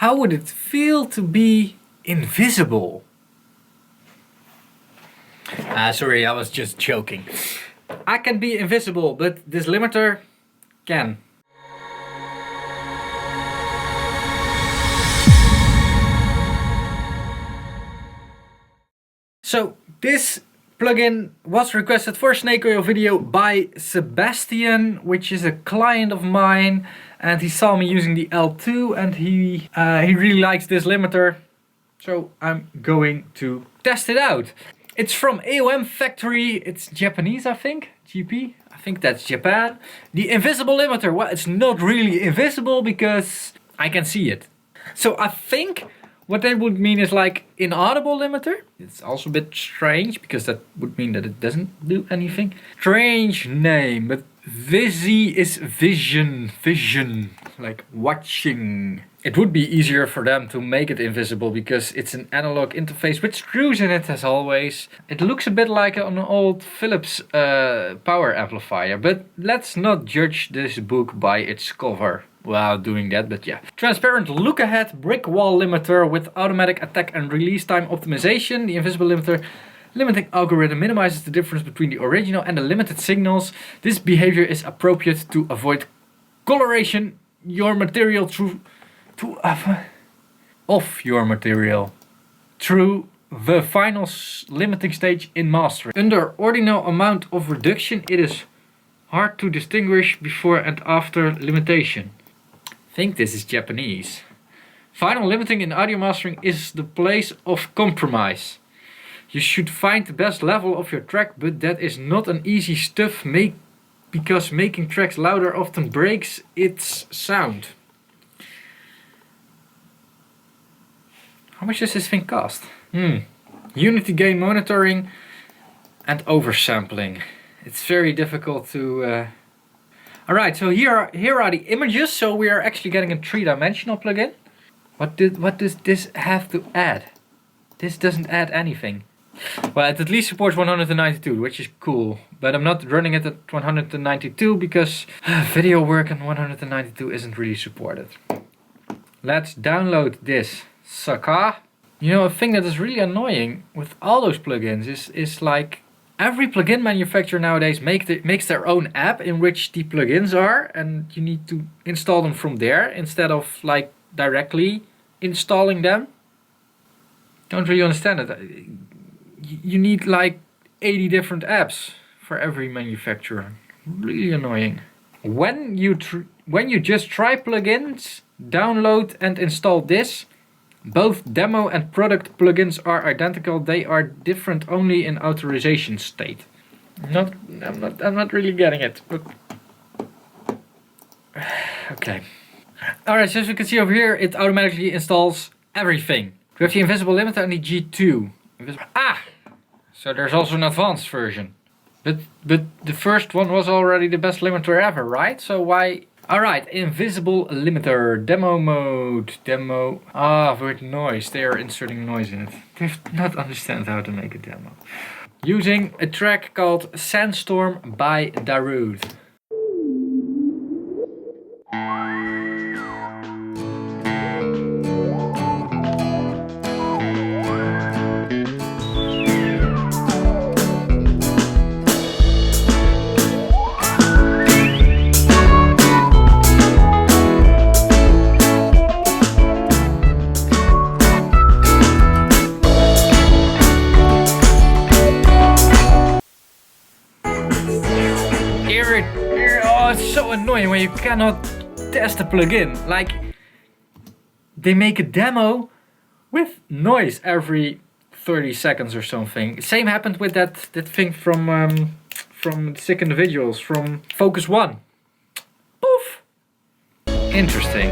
How would it feel to be invisible? Sorry, I was just joking. I can be invisible, but this limiter can. So this plugin was requested for a snake oil video by Sebastian, which is a client of mine, and he saw me using the L2 and he really likes this limiter, so I'm going to test it out. It's from A.O.M factory, it's Japanese I think, GP, I think that's Japan. The invisible limiter, well, it's not really invisible because I can see it. So I think what that would mean is like inaudible limiter. It's also a bit strange because that would mean that it doesn't do anything. Strange name, but Visi is vision, like watching. It would be easier for them to make it invisible because it's an analog interface with screws in it as always. It looks a bit like an old Philips power amplifier, but let's not judge this book by its cover while doing that, but yeah. Transparent look-ahead brick wall limiter with automatic attack and release time optimization. The invisible limiter limiting algorithm minimizes the difference between the original and the limited signals. This behavior is appropriate to avoid coloration your material of your material through the final limiting stage in mastering. Under ordinal amount of reduction, it is hard to distinguish before and after limitation. I think this is Japanese. Final limiting in audio mastering is the place of compromise. You should find the best level of your track, but that is not an easy stuff because making tracks louder often breaks its sound. How much does this thing cost? Unity gain monitoring and oversampling. It's very difficult to... Alright, so here are the images. So we are actually getting a 3-dimensional plugin. What does this have to add? This doesn't add anything. Well, it at least supports 192, which is cool. But I'm not running it at 192 because video work on 192 isn't really supported. Let's download this sucker. You know, a thing that is really annoying with all those plugins is like every plugin manufacturer nowadays makes their own app in which the plugins are, and you need to install them from there instead of like directly installing them. Don't really understand it. You need like 80 different apps for every manufacturer. Really annoying. When you just try plugins, download and install this. Both demo and product plugins are identical. They are different only in authorization state. I'm not really getting it. But okay. Alright, so as you can see over here, it automatically installs everything. We have the invisible limiter and the G2. So there's also an advanced version. But the first one was already the best limiter ever, right? So why... Alright, invisible limiter, demo mode, demo... with noise, they are inserting noise in it. They do not understand how to make a demo. Using a track called Sandstorm by Darude. It's so annoying when you cannot test a plugin. Like, they make a demo with noise every 30 seconds or something. Same happened with that thing from Sick Individuals, from Focus One. Poof! Interesting.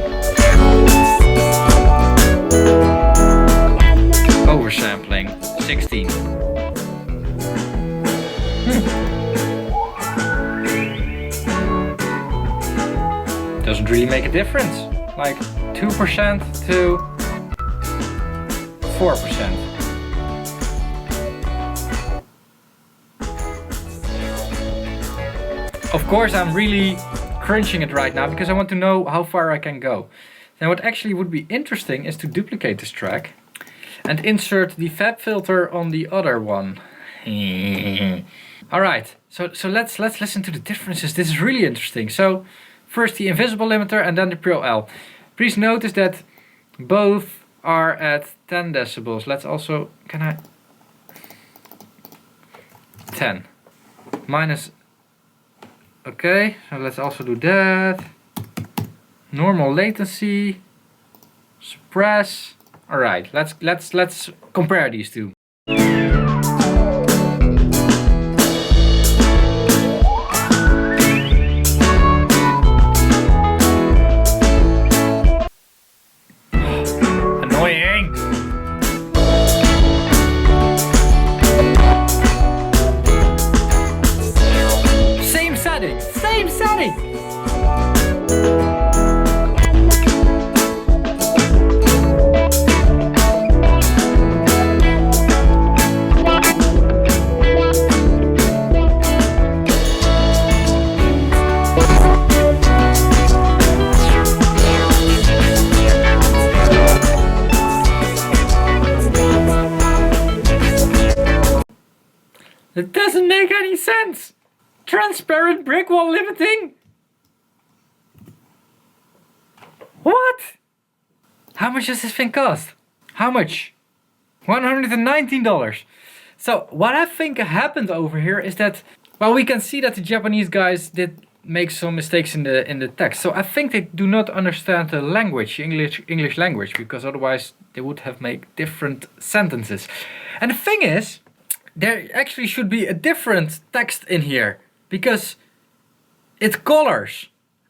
Oversampling, 16. Doesn't really make a difference. Like 2% to 4%. Of course, I'm really crunching it right now because I want to know how far I can go. Then what actually would be interesting is to duplicate this track and insert the FabFilter on the other one. Alright, so let's listen to the differences. This is really interesting. So first the invisible limiter and then the Pro-L. Please notice that both are at 10 decibels. Let's also, 10 minus, okay, so let's also do that. Normal latency, suppress. Alright, let's compare these two. Annoying. Same setting, same setting. It doesn't make any sense! Transparent brick wall limiting? What? How much does this thing cost? How much? $119. So what I think happened over here is that, well, we can see that the Japanese guys did make some mistakes in the text. So I think they do not understand the language, English language, because otherwise they would have made different sentences. And the thing is, there actually should be a different text in here, because it colors,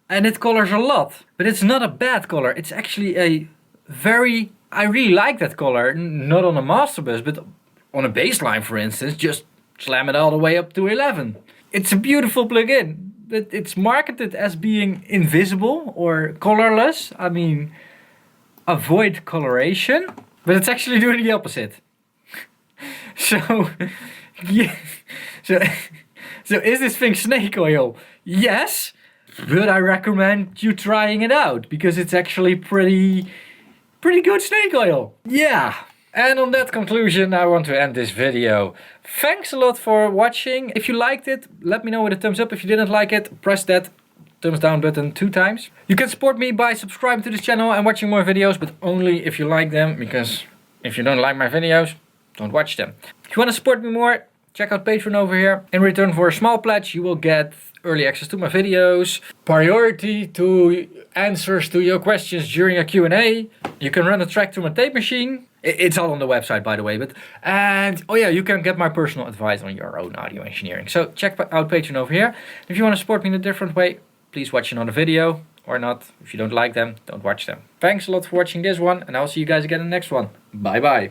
and it colors a lot, but it's not a bad color. It's actually I really like that color, not on a master bus, but on a baseline, for instance, just slam it all the way up to 11. It's a beautiful plugin, but it's marketed as being invisible or colorless. I mean, avoid coloration, but it's actually doing the opposite. So, yeah, so is this thing snake oil? Yes, but I recommend you trying it out, because it's actually pretty good snake oil. Yeah, and on that conclusion I want to end this video. Thanks a lot for watching. If you liked it, let me know with a thumbs up. If you didn't like it, press that thumbs down button 2 times. You can support me by subscribing to this channel and watching more videos, but only if you like them, because if you don't like my videos, don't watch them. If you want to support me more, check out Patreon over here. In return for a small pledge, you will get early access to my videos, priority to answers to your questions during a Q&A. You can run a track through my tape machine. It's all on the website, by the way. And oh yeah, you can get my personal advice on your own audio engineering. So check out Patreon over here. If you want to support me in a different way, please watch another video, or not. If you don't like them, don't watch them. Thanks a lot for watching this one, and I'll see you guys again in the next one. Bye bye.